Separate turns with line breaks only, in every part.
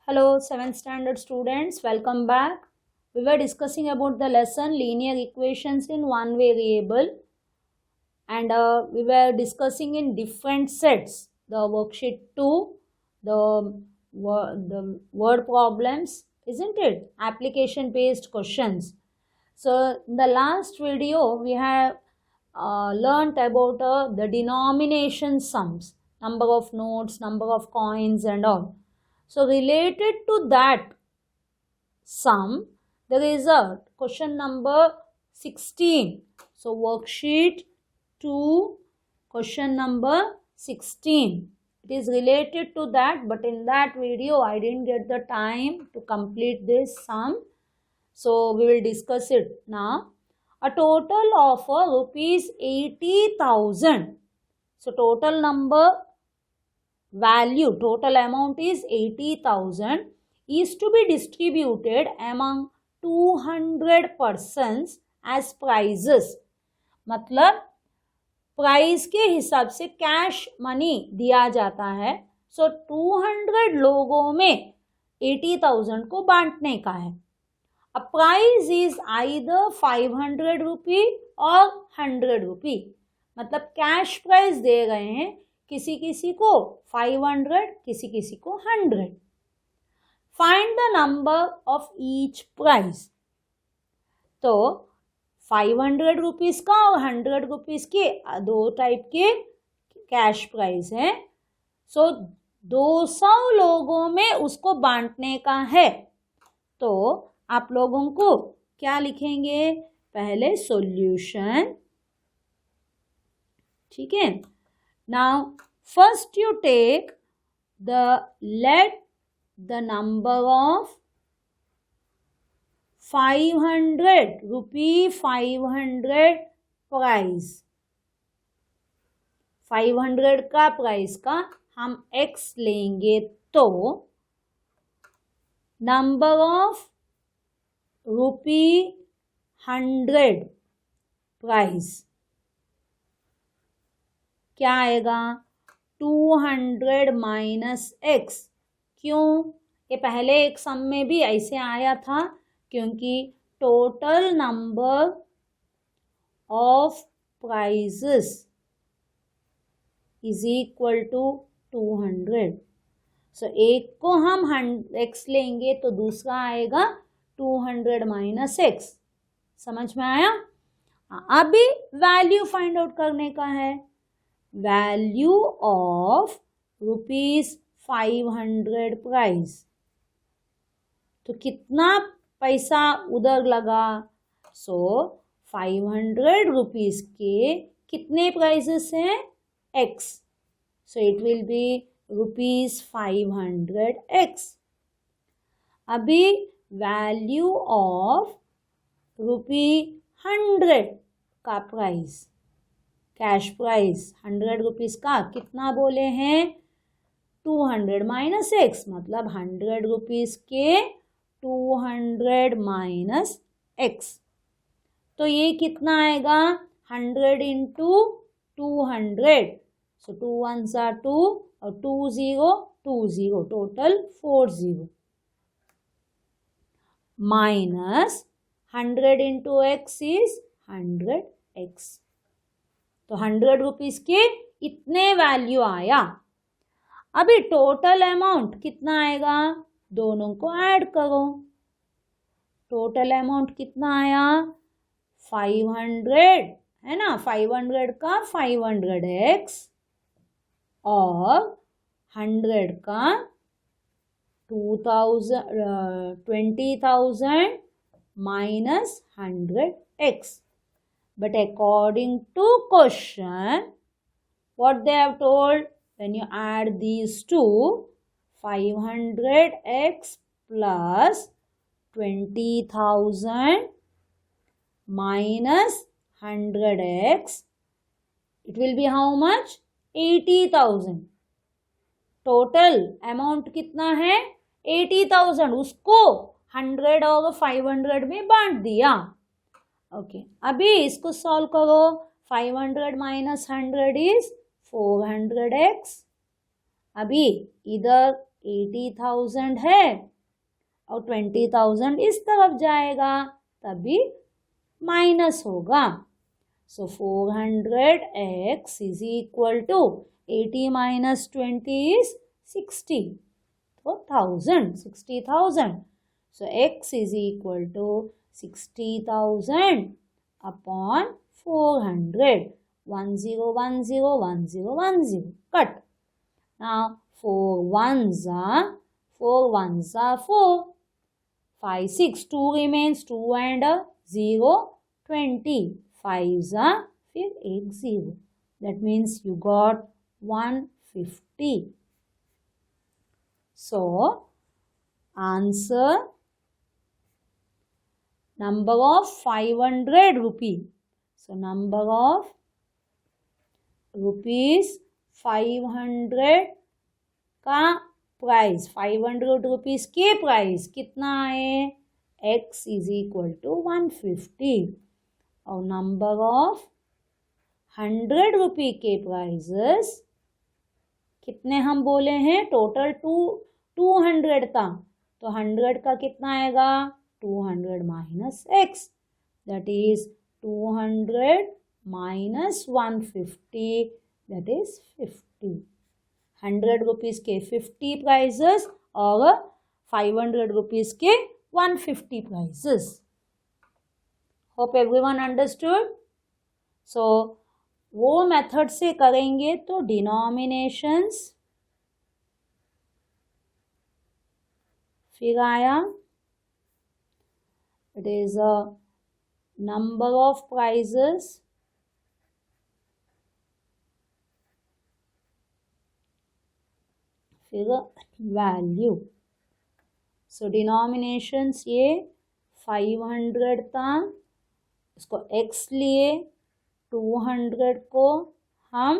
Hello, 7th standard students. Welcome back. We were discussing about the lesson linear equations in one variable, and we were discussing in different sets. The worksheet 2, the word problems, isn't it? Application based questions. So in the last video, we have learnt about the denomination sums, number of notes, number of coins and all. So related to that sum, there is a question number 16. So worksheet 2, question number 16. It is related to that, but in that video I didn't get the time to complete this sum. So we will discuss it now. A total of rupees 80,000. So total amount is 80,000 is to be distributed among 200 persons as prizes. मतलब price के हिसाब से cash money दिया जाता है. सो 200 लोगों में 80,000 को बांटने का है. A prize is either 500 रुपी और 100 रुपी. मतलब कैश प्राइज दे गए हैं, किसी किसी को 500, किसी किसी को 100. Find the number of each prize. तो 500 रुपीज का और 100 रुपीज के दो टाइप के कैश प्राइज है. सो 200 लोगों में उसको बांटने का है. तो आप लोगों को क्या लिखेंगे? पहले सॉल्यूशन. ठीक है. Now first you take let the number of 500 rupee 500 price. 500 का प्राइस का हम x लेंगे तो नंबर ऑफ रुपी 100 प्राइस क्या आएगा? 200 माइनस x. क्यों? ये पहले एक सम में भी ऐसे आया था, क्योंकि total number of prizes is equal to 200. So एक को हम x लेंगे तो दूसरा आएगा 200 माइनस x. समझ में आया? अभी वैल्यू फाइंड आउट करने का है. Value of rupees 500 price. तो कितना पैसा उधर लगा? सो 500 रुपीज के कितने प्राइजेस हैं? x. So it will be rupees 500x. अभी वैल्यू ऑफ रुपी 100 का प्राइस, कैश प्राइस 100 रुपीज का कितना बोले हैं? 200 माइनस x. मतलब 100 रुपीज के 200 माइनस x. तो ये कितना आएगा? 100 इंटू 200. सो 2 1s are 2 और 2 0 2 0, total 40 minus 100 into x is 100x. तो 100 रुपीज के इतने वैल्यू आया. अभी टोटल अमाउंट कितना आएगा? दोनों को ऐड करो. टोटल अमाउंट कितना आया? 500 है ना. 500 का 500x और 100 का 20,000 minus 100x. But according to question, what they have told, when you add these two, 500x plus 20,000 minus 100x, it will be how much? 80,000. Total amount कितना है? 80,000. उसको 100 और 500 में बांट दिया. ओके. अभी इसको सॉल्व करो. 500 माइनस 100 इज 400x. अभी इधर 80,000 है और 20,000 इस तरफ जाएगा तभी माइनस होगा. So 400x is equal to 80 minus 20 is 60. So 60,000. So x is equal to 60,000 upon 400. 10, 10, 10, 10. Cut. Now 4 ones are 4. 5, 6. 2 remains. 2 and 0. 20. 5s are फिर 1 0. That means you got 150. So answer number of 500 rupee. So number of rupees 500 का price 500 rupees के price कितना है x is equal to 150 और number of 100 रुपी के prices कितने हम बोले हैं टोटल 200 था तो 100 का कितना आएगा 200 minus x that is 200 minus 150 that is 50 100 rupees के 50 प्राइजेस और 500 रुपीज के 150 prizes. Hope everyone understood. So वो मेथड से करेंगे तो डिनोमिनेशंस फिर आया it is a number of prizes फिर वैल्यू. सो डिनोमिनेशंस ये 500 था इसको x लिए 200 को हम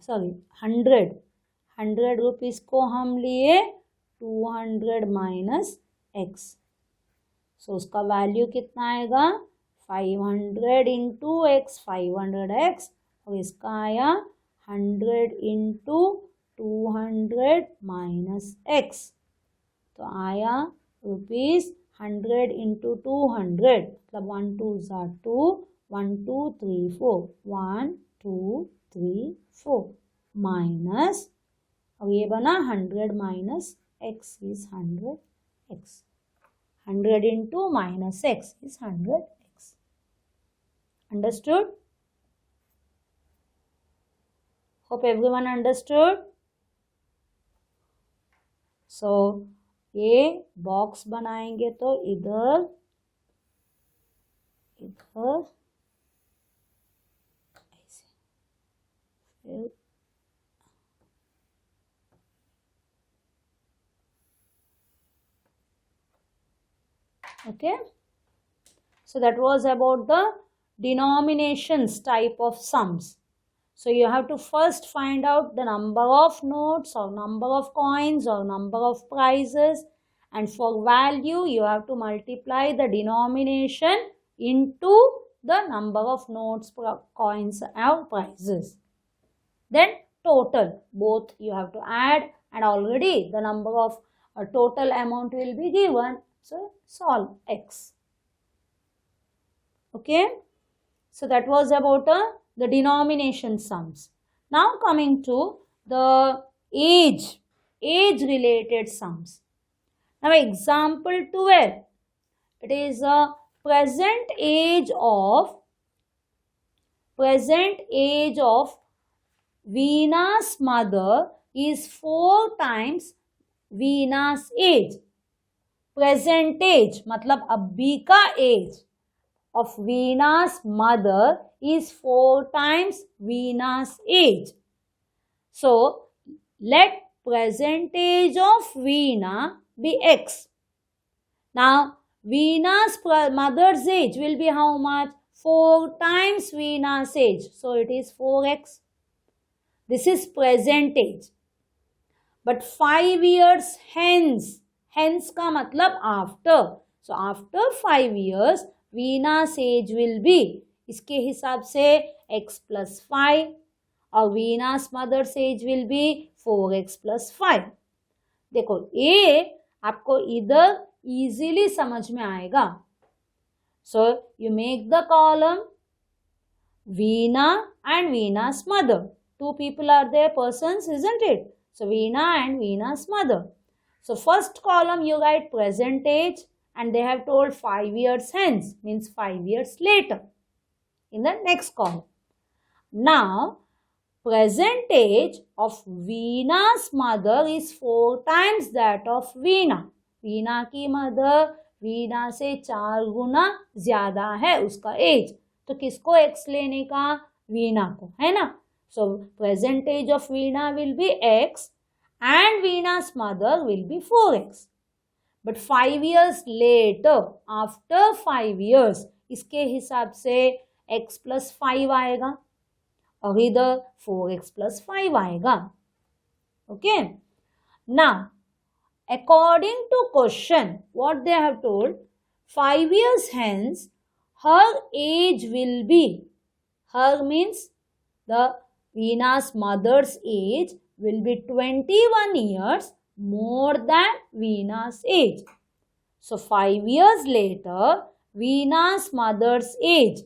100 रुपीज़ को हम लिए 200 माइनस x. सो उसका वैल्यू कितना आएगा 500 इंटू एक्स 500x और इसका आया 100 इंटू 200 माइनस x तो आया रुपीज़ 100 इंटू 200 मतलब 1 2 ज़ा 2 1 2 3 4 1 2 3 4 माइनस और ये बना 100 minus x is 100x 100 into minus x is 100x. Understood. Hope everyone understood. So ये बॉक्स बनाएंगे तो इधर ऐसे फिर okay. So that was about the denominations type of sums. So you have to first find out the number of notes or number of coins or number of prizes, and for value you have to multiply the denomination into the number of notes, coins or prizes. Then total both you have to add and already the number of total amount will be given. So solve x. Okay. So that was about the denomination sums. Now coming to the age related sums. Now example 12. It is a present age of Veena's mother is 4 times Veena's age. Present age मतलब अभी का age of Veena's mother is 4 times Veena's age. So let present age of Veena be x. Now Veena's mother's age will be how much? 4 times Veena's age. So it is 4x. This is present age. But 5 years hence का मतलब after. So after 5 years Veena's age will be, इसके हिसाब से x plus 5 और Veena's mother's age will be 4x plus 5. देखो ये आपको इधर इजीली समझ में आएगा. So you make the column Veena and Veena's mother. Two people are there, persons, isn't it? So Veena and Veena's mother. So first column you write present age, and they have told 5 years hence, means 5 years later in the next column. Now present age of Veena's mother is 4 times that of Veena. Veena की mother Veena से 4 गुना ज्यादा है उसका as, तो किसको x लेने का? वीना को, है ना. So present age of Veena will be x and Veena's mother will be 4x. But 5 years later, after 5 years, इसके हिसाब से x प्लस 5 आएगा और इधर 4x प्लस 5 आएगा. Okay. Now according to question, what they have told, 5 years hence, her age will be, her means the Veena's mother's age will be 21 years more than Veena's age. So 5 years later, Veena's mother's age.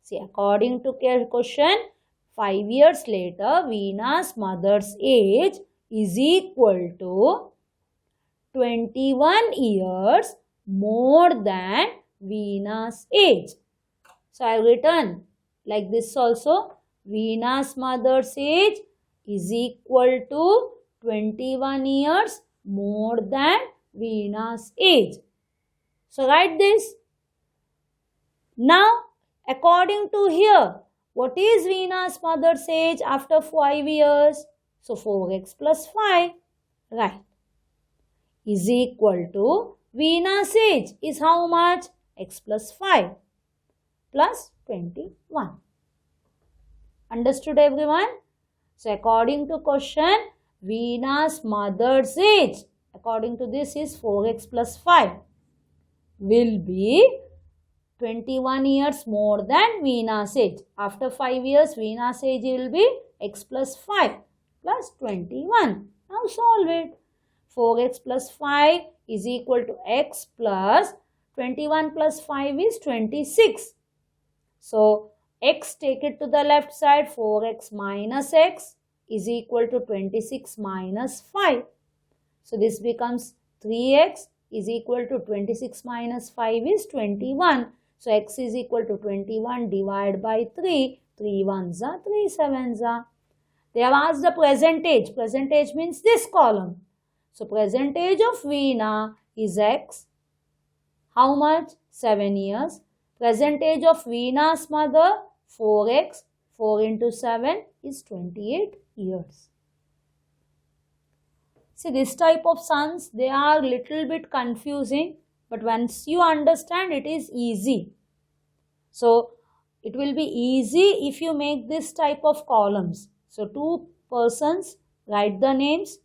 See, according to question, 5 years later, Veena's mother's age is equal to 21 years more than Veena's age. So I have written like this also. Veena's mother's age is equal to 21 years more than Veena's age. So write this. Now according to here, what is Veena's mother's age after 5 years? So 4x plus 5. Right. Is equal to Veena's age is how much? X plus 5 plus 21. Understood everyone? So according to question, Veena's mother's age, according to this, is 4x plus 5 will be 21 years more than Veena's age. After 5 years, Veena's age will be x plus 5 plus 21. Now solve it. 4x plus 5 is equal to x plus 21 plus 5 is 26. So x, take it to the left side, 4x minus x is equal to 26 minus 5. So this becomes 3x is equal to 26 minus 5 is 21. So x is equal to 21 divided by 3. 3 ones are 3 sevens are. They have asked the present age. Present age means this column. So present age of Veena is x. How much? 7 years. Present age of Veena's mother, 4x. 4 into 7 is 28 years. See, this type of sums, they are little bit confusing, but once you understand, it is easy. So it will be easy if you make this type of columns. So 2 persons, write the names,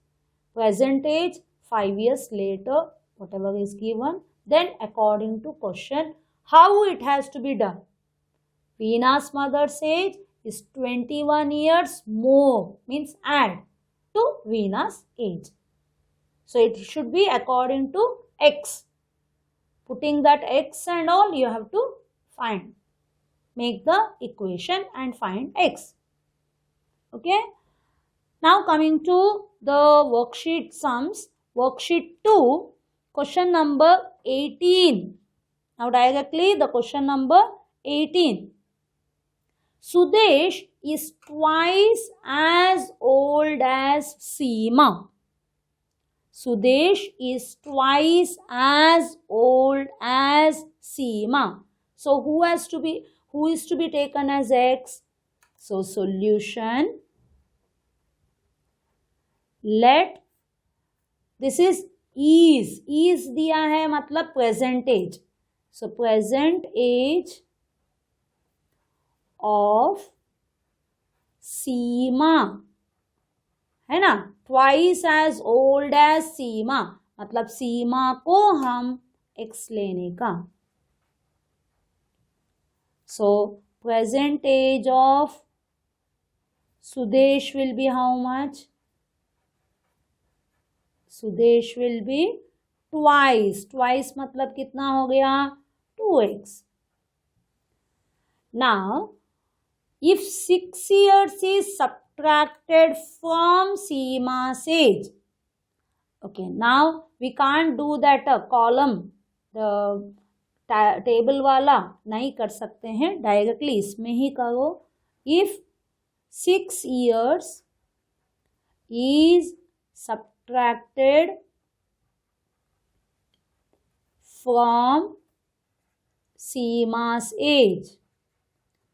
present age, 5 years later, whatever is given. Then according to question, how it has to be done. Veena's mother's age is 21 years more, means add to Veena's age. So it should be according to x. Putting that x and all, you have to find. Make the equation and find x. Okay. Now coming to the worksheet sums. Worksheet 2, question number 18. Now directly the question number 18. Sudesh is twice as old as Seema. Sudesh is twice as old as Seema. So who is to be taken as x? So solution. Let, this is is दिया है मतलब present age. So present age of Seema है ना, twice as old as Seema, मतलब सीमा को हम x लेने का. So present age of Sudesh will be how much? Sudesh will be twice. Twice मतलब कितना हो गया? 2x. Now, if 6 years is subtracted from Seema's age, okay, now we can't do that column, the table वाला नहीं कर सकते हैं, directly इसमें ही करो. If 6 years is subtracted from Seema's age,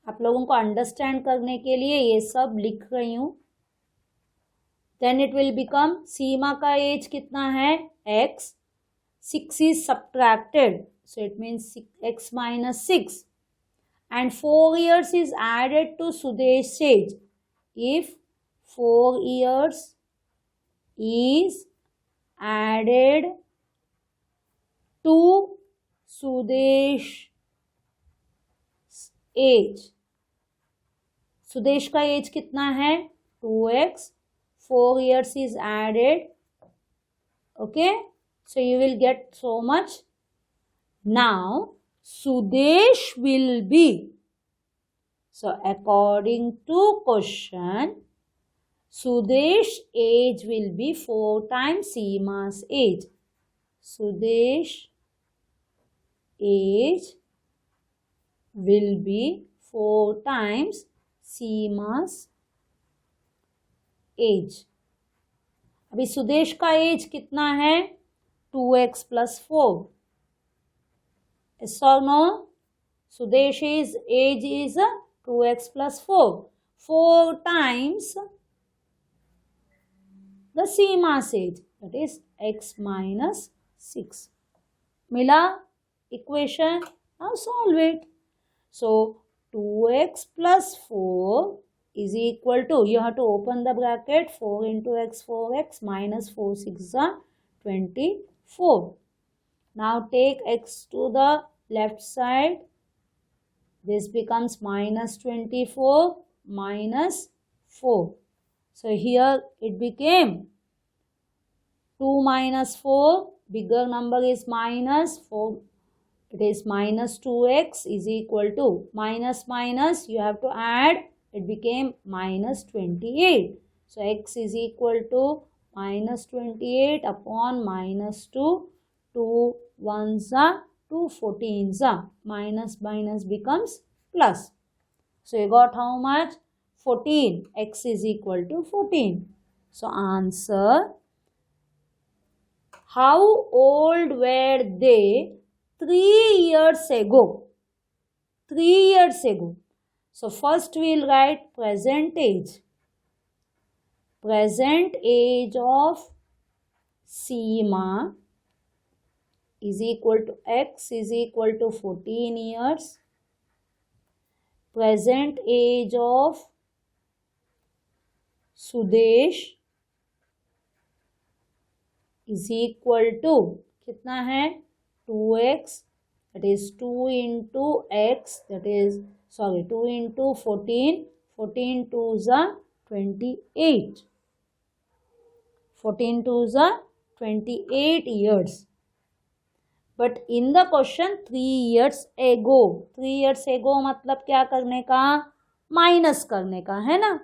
आप लोगों को अंडरस्टैंड करने के लिए ये सब लिख रही हूँ. देन इट विल बिकम, सीमा का एज कितना है? x. 6 is subtracted, so it means x minus 6. And 4 years is added to Sudesh's age. If 4 years is added to Sudesh's age, Sudesh का एज कितना है? 2x. 4 years is added. Okay, so you will get so much. Now Sudesh will be, so according to question, Sudesh's age will be 4 times Seema's age. Sudesh's age will be 4 times Seema's age. अभी सुदेश का age कितना है? 2x plus 4. Yes or no? Sudesh's age is 2x plus 4. 4 times the Seema's age, that is x minus 6. मिला equation? Now solve it. So 2x plus 4 is equal to, you have to open the bracket, 4 into x, 4x, minus 4, 6 are 24. Now take x to the left side. This becomes minus 24 minus 4. So here it became 2 minus 4, bigger number is minus 4. It is minus 2x is equal to, minus minus you have to add, it became minus 28. So x is equal to minus 28 upon minus 2. 2 ones are 2 14s are, minus minus becomes plus. So you got how much? 14. X is equal to 14. So answer, how old were they 3 years ago? 3 years ago. So first we will write present age. Present age of Seema is equal to x is equal to 14 years. Present age of Sudesh is equal to, कितना है? 2x, that is 2 into x, that is, sorry, 2 into 14, 14 2s are 28. 14 2s are 28 years. But in the question 3 years ago, 3 years ago मतलब क्या करने का? Minus करने का, है ना?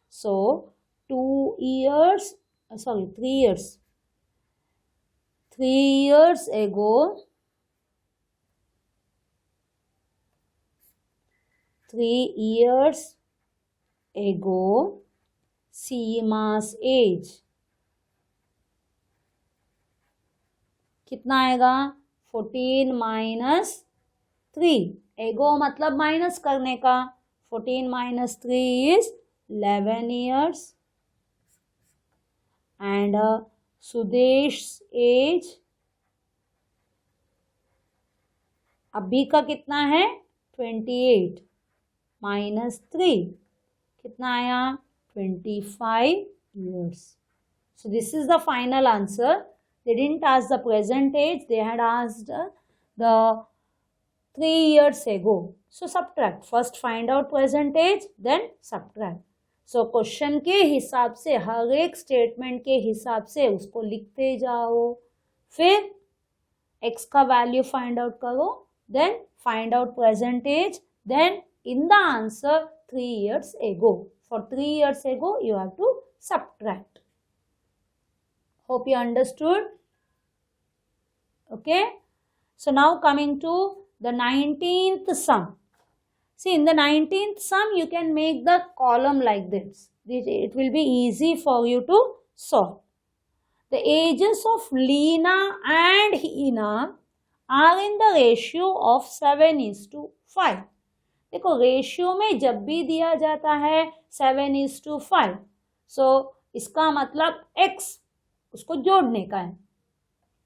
So 2 years, sorry, 3 years. 3 years ago, 3 years ago, Seema's age कितना आएगा? 14 minus 3. एगो मतलब माइनस करने का. 14 minus 3 is 11 years. And Sudesh's age अभी का कितना है? 28 minus 3 कितना आया? 25 years. So this is the final answer. They didn't ask the present age, they had asked the 3 years ago. So subtract. First find out present age, then subtract. So question के हिसाब से हर एक statement के हिसाब से उसको लिखते जाओ, फिर x का वैल्यू फाइंड आउट करो, then find out present age, then in the answer 3 years ago. For 3 years ago you have to subtract. Hope you understood. Okay, so now coming to the 19th sum. See, in the 19th sum you can make the column like this. It will be easy for you to solve. The ages of Leena and Hina are in the ratio of 7:5. देखो, ratio में जब भी दिया जाता है 7:5, सो इसका मतलब x उसको जोड़ने का है,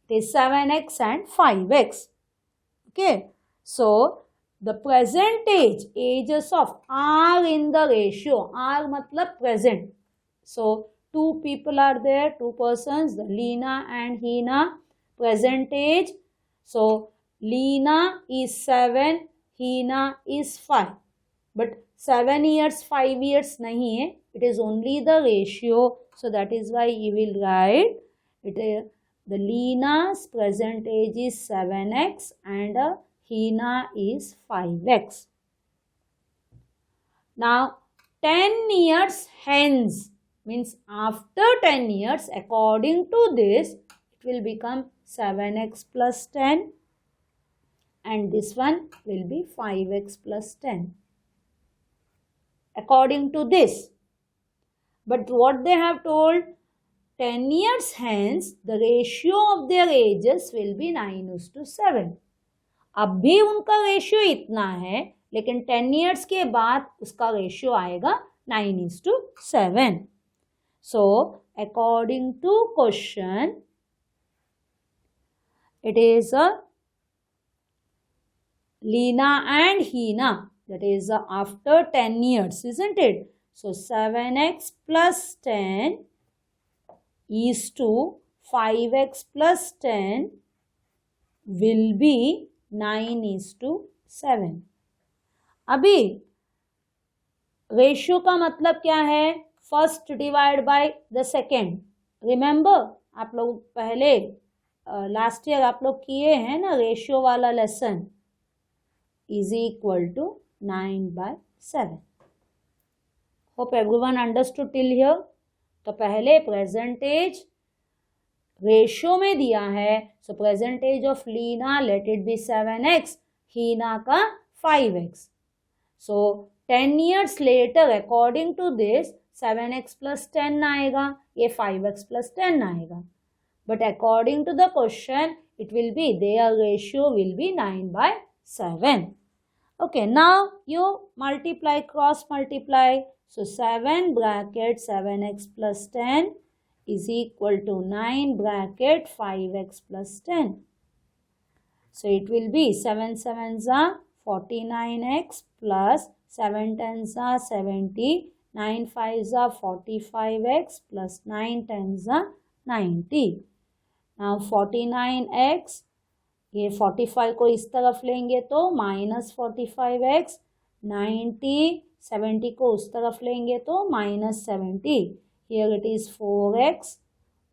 it is 7x and 5x. Okay, so the percentage ages of are in the ratio, are मतलब present. So 2 people are there, 2 persons, the Leena and Hina. Present age, so Leena is 7, Hina is 5. But 7 years, 5 years nahi hai. It is only the ratio. So that is why you will write it. The Leena's present age is 7x and Hina is 5x. Now 10 years hence means after 10 years, according to this, it will become 7x plus 10 and this one will be 5x plus 10. According to this. But what they have told, 10 years hence, the ratio of their ages will be 9:7. अब भी उनका ratio इतना है, लेकिन 10 years के बाद उसका ratio आएगा 9:7. So, according to question, it is Leena and Hina, that is after 10 years, isn't it? So, 7x plus 10 is to 5x plus 10 will be 9:7. अभी रेशियो का मतलब क्या है? First divide by the second. Remember, आप लोग पहले last year आप लोग किए हैं ना रेशियो वाला lesson. Is equal to 9/7. Hope everyone understood till here. तो पहले प्रेजेंटेज रेशियो में दिया है, so present age of Leena let it be 7x, Heena का 5x. So 10 years later according to this 7x plus 10 आएगा, ये 5x plus 10 आएगा. But according to the question, it will be, their ratio will be 9/7. Okay, now you multiply, cross multiply. So 7 bracket 7x plus 10 is equal to 9 bracket 5x plus 10. So it will be 7 7s are 49x plus 7 10s are 70. 9 5s are 45x plus 9 10s are 90. Now 49x, ये 45 को इस तरफ लेंगे तो -45x, 70 को उस तरफ लेंगे तो -70. Here it is 4x,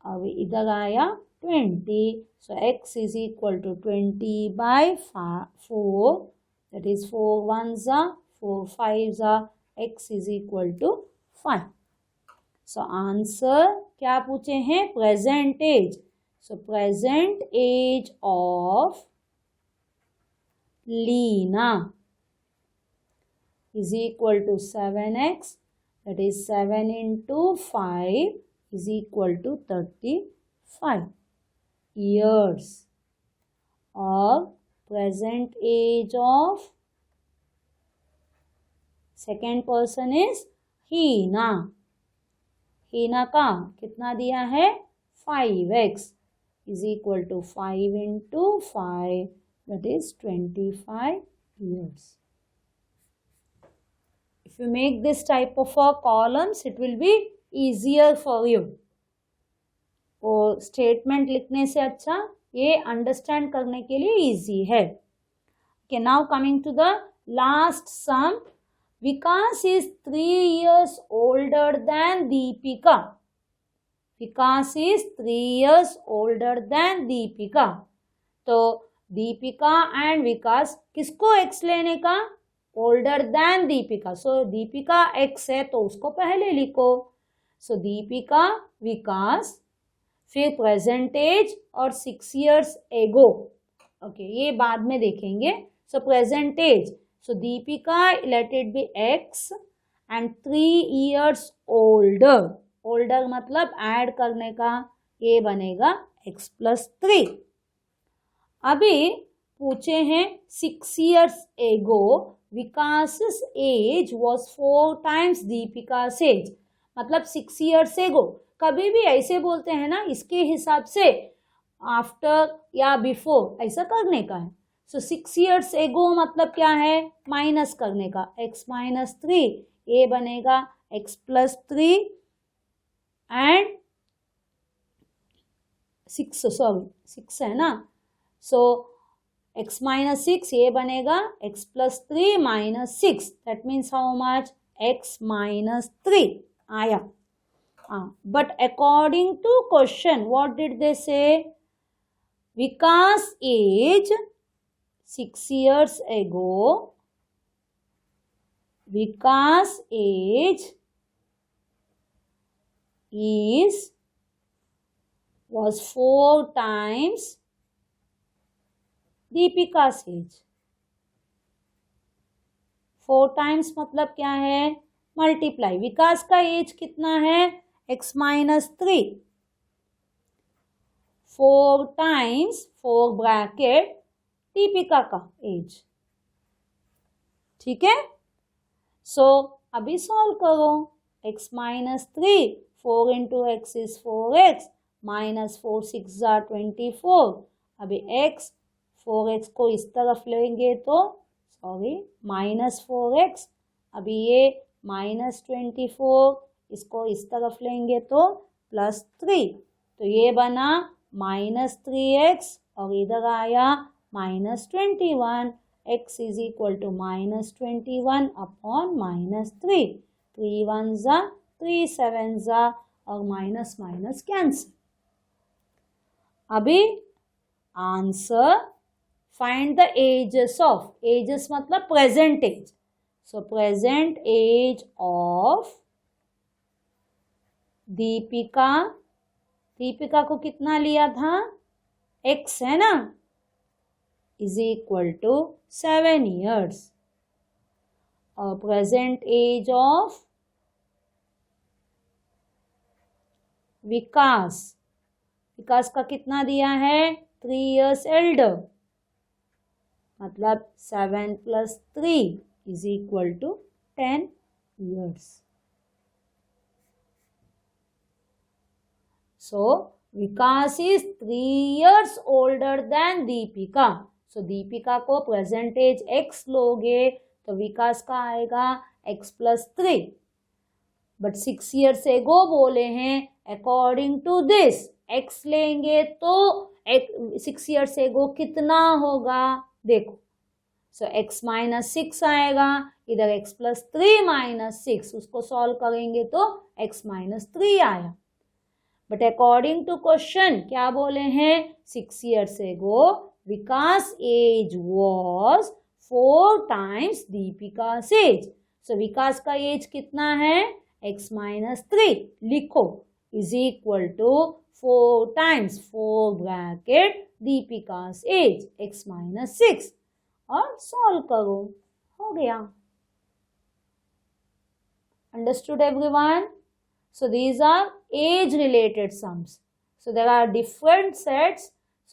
अब इधर आया 20. So x is equal to 20/4. That is 4 1s are 4 5s are, x is equal to 5. So answer क्या पूछे हैं? Present age. So present age of Leena is equal to 7x, that is 7 into 5 is equal to 35 years. Or present age of second person is Hina. Hina का कितना दिया है? 5x is equal to 5 into 5, that is 25 years. If you make this type of columns, it will be easier for you. और statement लिखने से अच्छा ये understand करने के लिए इजी है. Okay, now coming to the last sum, Vikas is 3 years older than Deepika. Vikas is 3 years older than Deepika. तो दीपिका एंड विकास किसको x लेने का? Older than Deepika. So Deepika x है तो उसको पहले लिखो. सो दीपिका, विकास, फिर प्रेजेंट एज और 6 years एगो. ओके, ये बाद में देखेंगे. So present age, so Deepika let it be x and 3 years older. Older मतलब ऐड करने का, ये बनेगा x + 3. अभी पूछे हैं 6 years ago Vikas age was 4 times Deepika's as. मतलब 6 years एगो. कभी भी ऐसे बोलते हैं ना, इसके हिसाब से आफ्टर या बिफोर ऐसा करने का है. सो 6 years एगो मतलब क्या है? माइनस करने का, x - 3. ये बनेगा x + 3 एंड 6 है ना. सो x - 6, ये बनेगा x + 3 - 6. That means how much? x - 3 आया. But according to question what did they say? Vikas age 6 years ago, Vikas age was 4 times Deepika's age. 4 times मतलब क्या है? मल्टीप्लाई. विकास का एज कितना है? x - 3. 4 times 4 ब्रैकेट दीपिका का एज. ठीक है. सो अभी सॉल्व करो. x - 3, 4 into x is 4x, -4 6 are 24. अभी x, 4x को इस तरफ लेंगे तो -4x. अभी ये -24, इसको इस तरफ लेंगे तो +3. तो ये बना -3x और इधर आया -21. x is equal to -21 upon -3. 3 1s are 3 7s are और माइनस माइनस कैंसिल. अभी answer find the ages of. Ages मतलब present age. So present age of Deepika. Deepika को कितना लिया था? x है ना, इज इक्वल टू 7 years. और present age of Vikas. Vikas का कितना दिया है? 3 years एल्डर. मतलब 7 + 3 is equal to 10 years. So Vikas इज 3 years older than Deepika. So Deepika को प्रेजेंट एज x लोगे तो विकास का आएगा x + 3. बट 6 years एगो बोले हैं. अकॉर्डिंग टू दिस x लेंगे तो 6 years एगो कितना होगा? देखो. सो x - 6 आएगा. इधर x + 3 - 6, उसको सॉल्व करेंगे तो x - 3 आया. बट अकॉर्डिंग टू क्वेश्चन क्या बोले हैं? 6 years ago Vikas age was 4 times Deepika's age. So Vikas का एज कितना है? x - 3 लिखो is equal to 4 times 4 bracket Deepika's age x - 6 और सॉल्व करो. हो गया. Understood everyone? So these are age related sums. So there are different sets.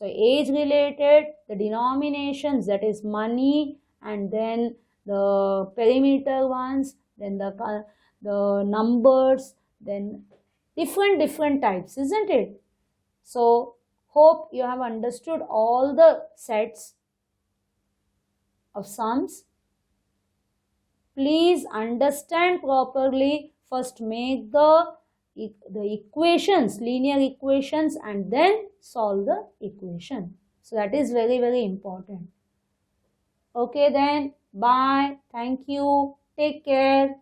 So age related, the denominations, that is money, and then the perimeter ones, then the numbers, then different types, isn't it? So hope you have understood all the sets of sums. Please understand properly. First make the equations, linear equations, and then solve the equation. So that is very important. Okay then, bye. Thank you. Take care.